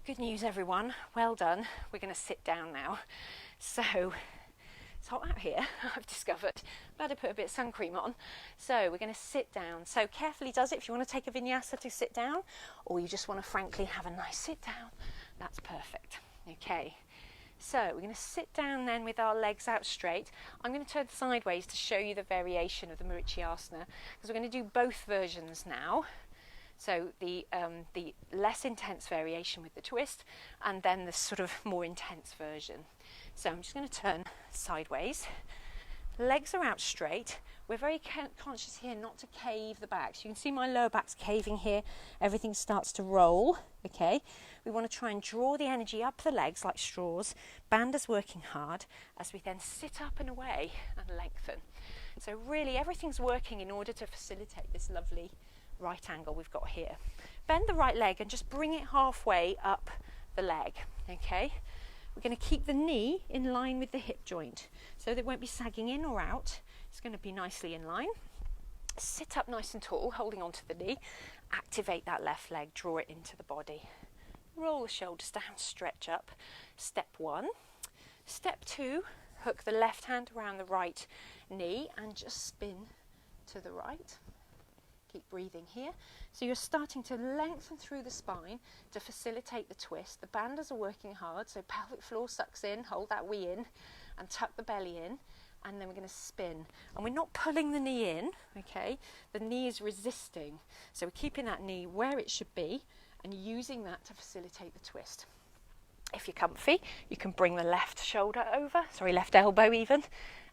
Good news, everyone. Well done. We're going to sit down now. So it's hot out here, I've discovered. Glad I put a bit of sun cream on. So we're going to sit down. So carefully does it if you want to take a vinyasa to sit down, or you just want to frankly have a nice sit down. That's perfect. Okay. So we're going to sit down then with our legs out straight. I'm going to turn sideways to show you the variation of the Marichyasana, because we're going to do both versions now. So the less intense variation with the twist, and then the sort of more intense version. So I'm just going to turn sideways. Legs are out straight. We're very conscious here not to cave the back. So you can see my lower back's caving here. Everything starts to roll. Okay. We want to try and draw the energy up the legs like straws. Banders working hard as we then sit up and away and lengthen. So really everything's working in order to facilitate this lovely right angle we've got here. Bend the right leg and just bring it halfway up the leg. Okay. We're going to keep the knee in line with the hip joint so that it won't be sagging in or out. It's going to be nicely in line. Sit up nice and tall, holding onto the knee. Activate that left leg, draw it into the body. Roll the shoulders down, stretch up. Step 1. Step 2, hook the left hand around the right knee and just spin to the right. Keep breathing here. So you're starting to lengthen through the spine to facilitate the twist. The bandas are working hard, so pelvic floor sucks in, hold that wee in, and tuck the belly in. And then we're going to spin. And we're not pulling the knee in, okay? The knee is resisting. So we're keeping that knee where it should be and using that to facilitate the twist. If you're comfy, you can bring the left shoulder over, left elbow even,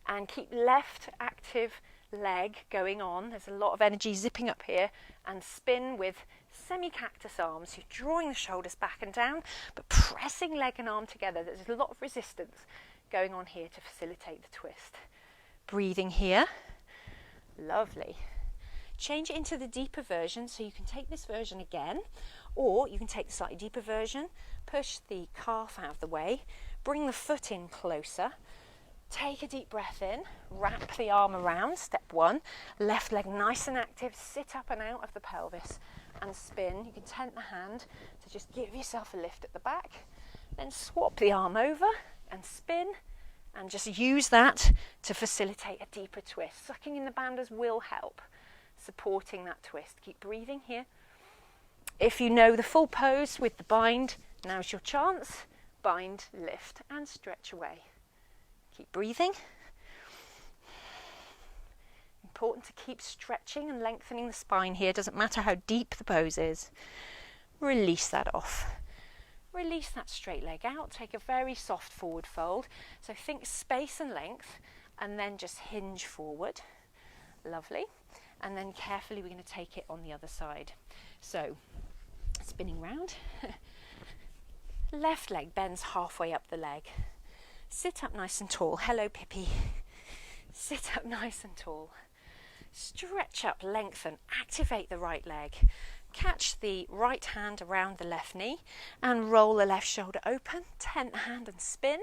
and keep left active leg going on. There's a lot of energy zipping up here, and spin with semi-cactus arms. You're drawing the shoulders back and down, but pressing leg and arm together. There's a lot of resistance going on here to facilitate the twist. Breathing here. Lovely. Change it into the deeper version, so you can take this version again, or you can take the slightly deeper version, push the calf out of the way, bring the foot in closer, take a deep breath in, wrap the arm around, step 1, left leg nice and active, sit up and out of the pelvis and spin. You can tent the hand to just give yourself a lift at the back, then swap the arm over and spin, and just use that to facilitate a deeper twist. Sucking in the bandas will help, supporting that twist. Keep breathing here. If you know the full pose with the bind, now's your chance. Bind, lift and stretch away. Keep breathing. Important to keep stretching and lengthening the spine here. Doesn't matter how deep the pose is. Release that off. Release that straight leg out. Take a very soft forward fold. So think space and length, and then just hinge forward. Lovely. And then carefully we're going to take it on the other side. So spinning round. Left leg bends halfway up the leg. Sit up nice and tall. Hello, Pippi. Sit up nice and tall. Stretch up, lengthen, activate the right leg. Catch the right hand around the left knee and roll the left shoulder open. Tent the hand and spin.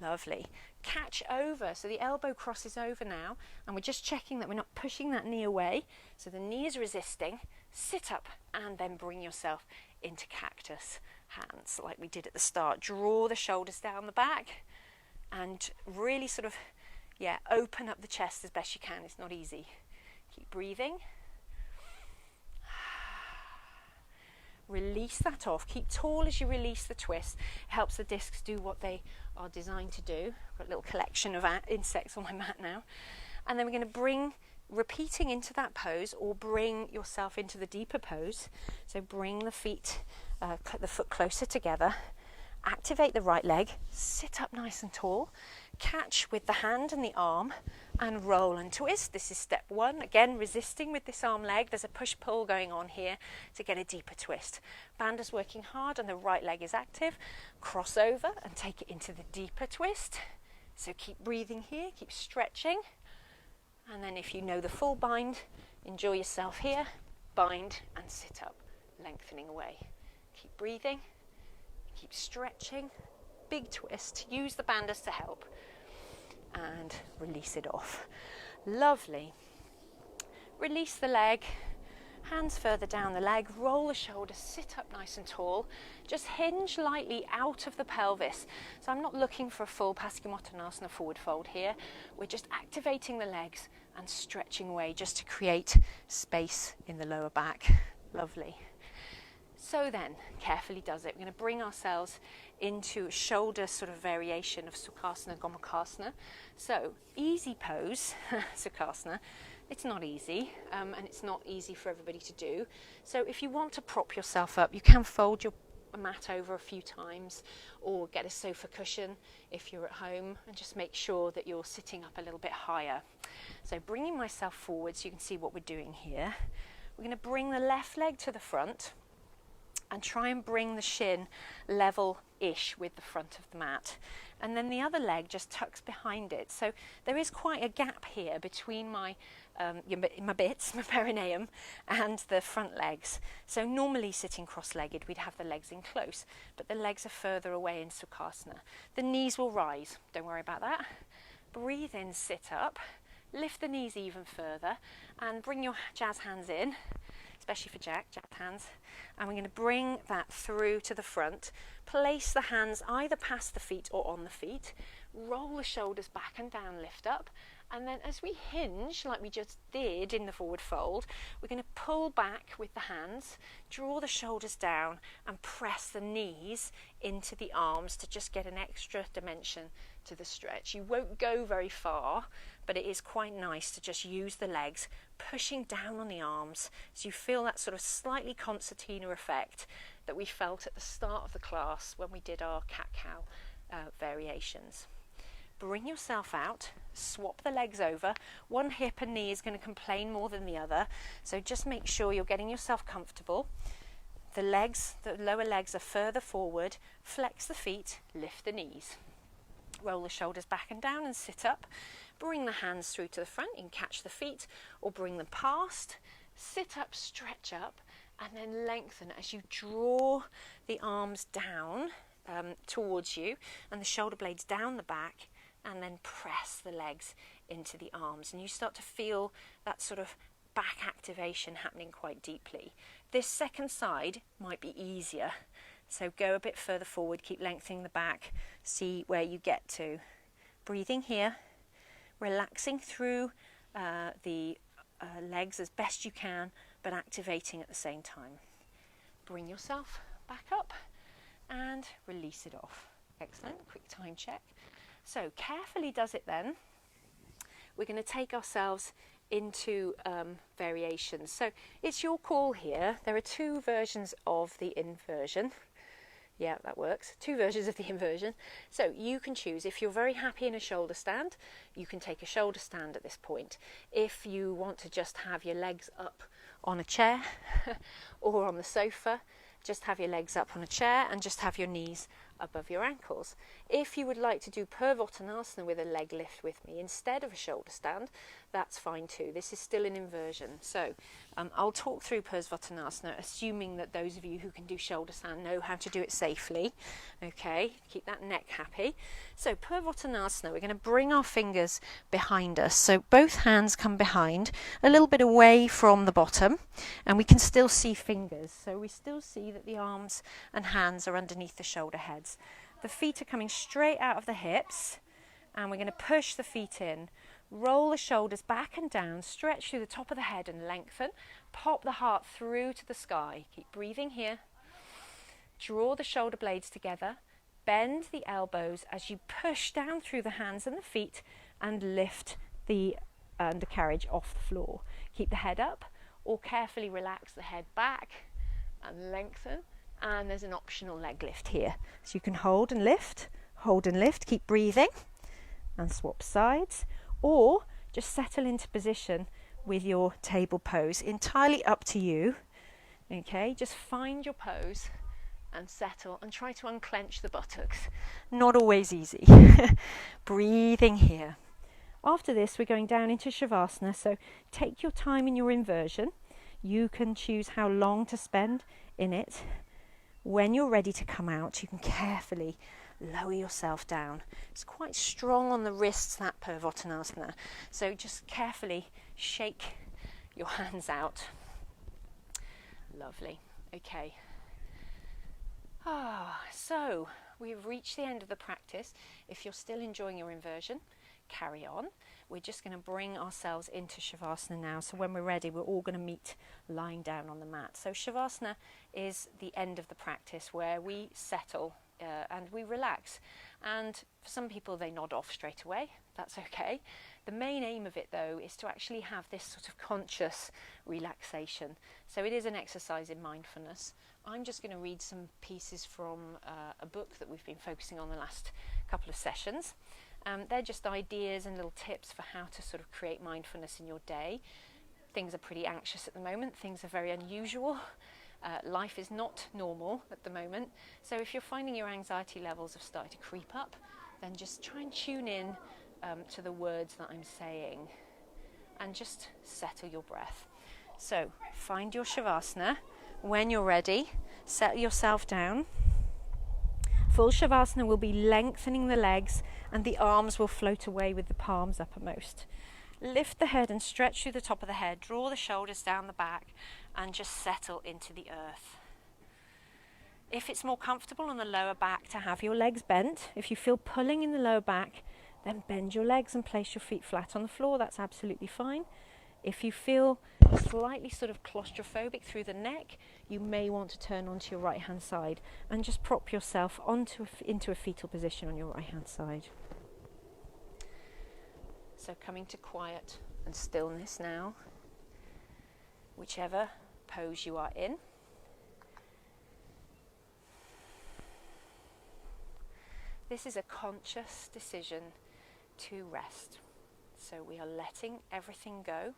Lovely. Catch over, so the elbow crosses over now, and we're just checking that we're not pushing that knee away. So the knee is resisting. Sit up and then bring yourself into cactus hands like we did at the start. Draw the shoulders down the back and really sort of, open up the chest as best you can. It's not easy. Keep breathing. Release that off. Keep tall as you release the twist. It helps the discs do what they are designed to do. I've got a little collection of insects on my mat now. And then we're going to bring, repeating into that pose, or bring yourself into the deeper pose. So bring the feet, the foot closer together. Activate the right leg. Sit up nice and tall. Catch with the hand and the arm and roll and twist. This is step 1. Again, resisting with this arm leg. There's a push-pull going on here to get a deeper twist. Banda's working hard and the right leg is active. Cross over and take it into the deeper twist. So keep breathing here, keep stretching. And then if you know the full bind, enjoy yourself here. Bind and sit up, lengthening away. Keep breathing, keep stretching. Big twist. Use the bandas to help. And release it off. Lovely. Release the leg, hands further down the leg, roll the shoulders, sit up nice and tall. Just hinge lightly out of the pelvis. So I'm not looking for a full Paschimottanasana forward fold here. We're just activating the legs and stretching away just to create space in the lower back. Lovely. So then, carefully does it. We're going to bring ourselves into a shoulder sort of variation of Sukhasana, Gomukhasana. So, easy pose, Sukhasana. It's not easy, and it's not easy for everybody to do. So if you want to prop yourself up, you can fold your mat over a few times, or get a sofa cushion if you're at home, and just make sure that you're sitting up a little bit higher. So bringing myself forward so you can see what we're doing here. We're going to bring the left leg to the front, and try and bring the shin level-ish with the front of the mat. And then the other leg just tucks behind it. So there is quite a gap here between my bits, my perineum, and the front legs. So normally sitting cross-legged, we'd have the legs in close, but the legs are further away in Sukhasana. The knees will rise, don't worry about that. Breathe in, sit up, lift the knees even further, and bring your jazz hands in, especially for jazz hands, and we're going to bring that through to the front. Place the hands either past the feet or on the feet. roll the shoulders back and down, lift up. And then as we hinge, like we just did in the forward fold, we're going to pull back with the hands, draw the shoulders down and press the knees into the arms to just get an extra dimension to the stretch. You won't go very far, but it is quite nice to just use the legs, pushing down on the arms so you feel that sort of slightly concertina effect that we felt at the start of the class when we did our cat-cow variations. Bring yourself out, swap the legs over. One hip and knee is going to complain more than the other, so just make sure you're getting yourself comfortable. The lower legs are further forward. Flex the feet, lift the knees. Roll the shoulders back and down and sit up. Bring the hands through to the front. You can catch the feet or bring them past. Sit up, stretch up, and then lengthen as you draw the arms down towards you and the shoulder blades down the back, and then press the legs into the arms, and you start to feel that sort of back activation happening quite deeply. This second side might be easier, so go a bit further forward, keep lengthening the back, see where you get to. Breathing here, relaxing through the legs as best you can, but activating at the same time. Bring yourself back up and release it off. Excellent. Quick time check. So carefully does it then. We're going to take ourselves into variations. So it's your call here. There are two versions of the inversion. Yeah, that works. Two versions of the inversion. So you can choose. If you're very happy in a shoulder stand, you can take a shoulder stand at this point. If you want to just have your legs up on a chair or on the sofa, just have your legs up on a chair and just have your knees above your ankles. If you would like to do Purvottanasana with a leg lift with me instead of a shoulder stand, that's fine too. This is still an inversion. So I'll talk through Purvottanasana, assuming that those of you who can do shoulder stand know how to do it safely. Okay, keep that neck happy. So Purvottanasana, we're going to bring our fingers behind us. So both hands come behind, a little bit away from the bottom, and we can still see fingers. So we still see that the arms and hands are underneath the shoulder heads. The feet are coming straight out of the hips, and we're going to push the feet in. Roll the shoulders back and down, stretch through the top of the head and lengthen. Pop the heart through to the sky. Keep breathing here. Draw the shoulder blades together. Bend the elbows as you push down through the hands and the feet and lift the undercarriage off the floor. Keep the head up or carefully relax the head back and lengthen. And there's an optional leg lift here. So you can hold and lift, keep breathing and swap sides, or just settle into position with your table pose. Entirely up to you. Okay, just find your pose and settle and try to unclench the buttocks. Not always easy. Breathing here. After this, we're going down into Shavasana, so take your time in your inversion. You can choose how long to spend in it. When you're ready to come out, you can carefully lower yourself down. It's quite strong on the wrists, that Purvottanasana. So just carefully shake your hands out. Lovely. Okay. So we've reached the end of the practice. If you're still enjoying your inversion, carry on. We're just going to bring ourselves into Shavasana now. So when we're ready, we're all going to meet lying down on the mat. So Shavasana is the end of the practice where we settle and we relax. And for some people, they nod off straight away. That's okay. The main aim of it, though, is to actually have this sort of conscious relaxation. So it is an exercise in mindfulness. I'm just going to read some pieces from a book that we've been focusing on the last couple of sessions. They're just ideas and little tips for how to sort of create mindfulness in your day. Things are pretty anxious at the moment. Things are very unusual. Life is not normal at the moment. So if you're finding your anxiety levels have started to creep up, then just try and tune in to the words that I'm saying and just settle your breath. So find your Shavasana. When you're ready, settle yourself down. Full Shavasana will be lengthening the legs and the arms will float away with the palms uppermost. Lift the head and stretch through the top of the head. Draw the shoulders down the back and just settle into the earth. If it's more comfortable on the lower back to have your legs bent, if you feel pulling in the lower back, then bend your legs and place your feet flat on the floor. That's absolutely fine. If you feel slightly sort of claustrophobic through the neck, you may want to turn onto your right hand side and just prop yourself into a fetal position on your right hand side. So coming to quiet and stillness now, whichever pose you are in. This is a conscious decision to rest. So we are letting everything go,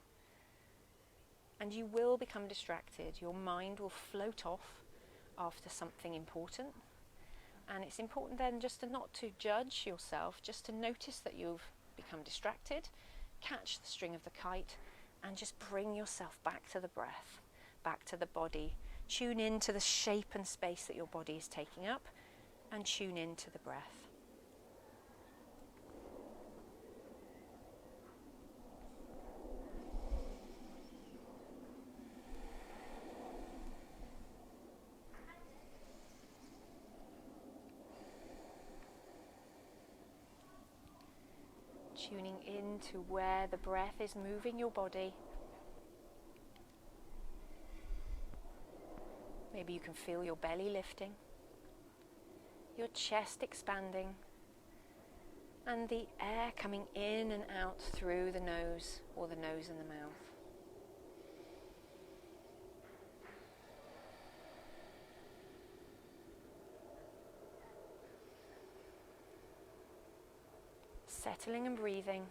and you will become distracted. Your mind will float off after something important, and it's important then just not to judge yourself, just to notice that you've become distracted, catch the string of the kite, and just bring yourself back to the breath, back to the body. Tune in to the shape and space that your body is taking up, and tune in to the breath. Tuning into where the breath is moving your body. Maybe you can feel your belly lifting, your chest expanding, and the air coming in and out through the nose or the nose and the mouth. Settling and breathing.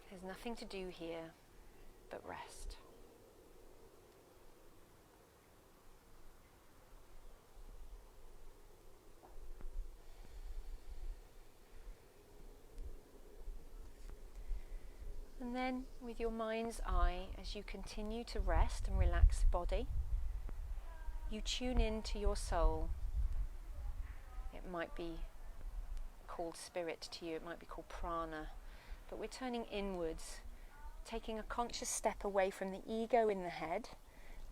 There's nothing to do here but rest. And then with your mind's eye, as you continue to rest and relax the body, you tune in to your soul. It might be called spirit to you, it might be called prana, but we're turning inwards, taking a conscious step away from the ego in the head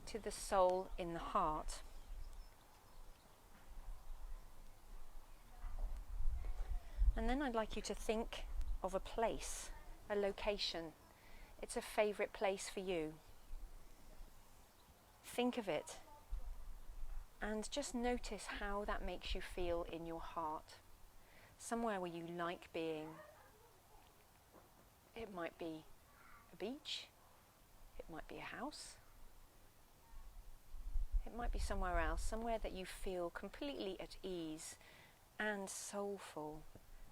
to the soul in the heart. And then I'd like you to think of a place, a location. It's a favourite place for you. Think of it and just notice how that makes you feel in your heart. Somewhere where you like being. It might be a beach, it might be a house, it might be somewhere else, somewhere that you feel completely at ease and soulful,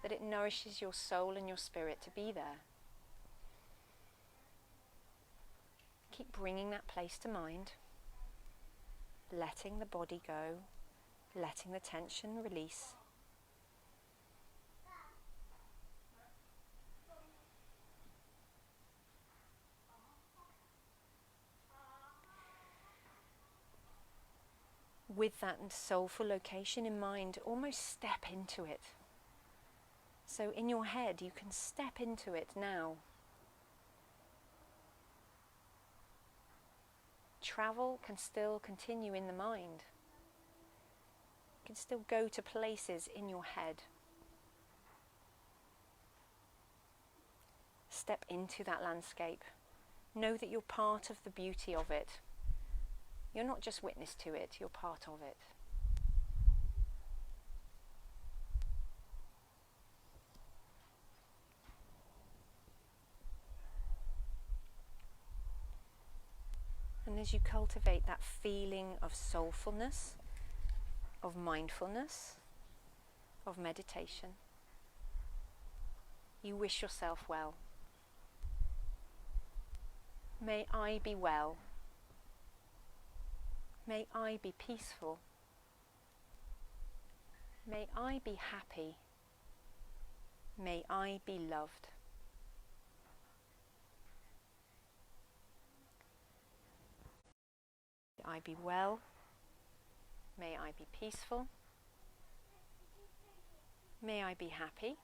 that it nourishes your soul and your spirit to be there. Keep bringing that place to mind, letting the body go, letting the tension release. With that soulful location in mind, almost step into it. So in your head, you can step into it now. Travel can still continue in the mind. You can still go to places in your head. Step into that landscape. Know that you're part of the beauty of it. You're not just witness to it, you're part of it. And as you cultivate that feeling of soulfulness, of mindfulness, of meditation, you wish yourself well. May I be well. May I be peaceful. May I be happy. May I be loved. May I be well. May I be peaceful. May I be happy.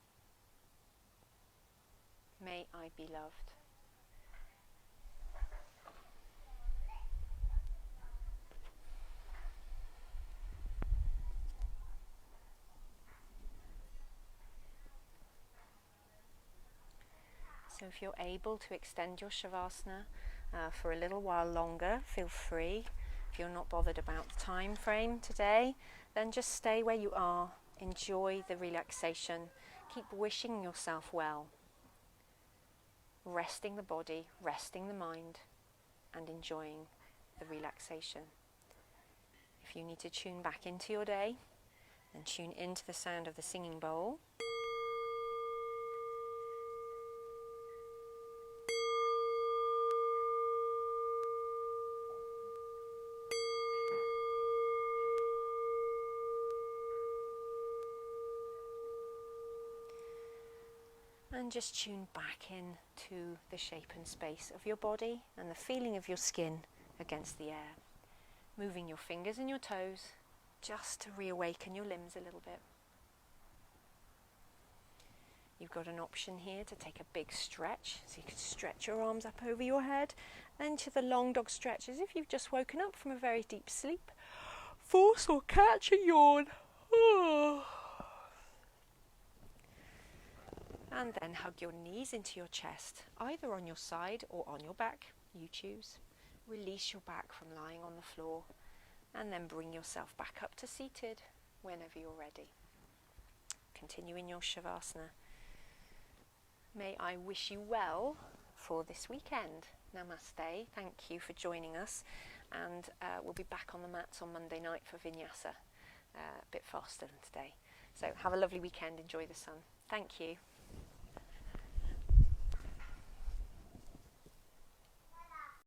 May I be loved. So if you're able to extend your Shavasana for a little while longer, feel free. If you're not bothered about the time frame today, then just stay where you are. Enjoy the relaxation. Keep wishing yourself well. Resting the body, resting the mind, and enjoying the relaxation. If you need to tune back into your day, then tune into the sound of the singing bowl. And just tune back in to the shape and space of your body and the feeling of your skin against the air. Moving your fingers and your toes just to reawaken your limbs a little bit. You've got an option here to take a big stretch, so you can stretch your arms up over your head, then to the long dog stretch as if you've just woken up from a very deep sleep. Force or catch a yawn. And then hug your knees into your chest, either on your side or on your back, you choose. Release your back from lying on the floor, and then bring yourself back up to seated whenever you're ready. Continue in your Shavasana. May I wish you well for this weekend. Namaste. Thank you for joining us, and we'll be back on the mats on Monday night for Vinyasa, a bit faster than today. So have a lovely weekend. Enjoy the sun. Thank you.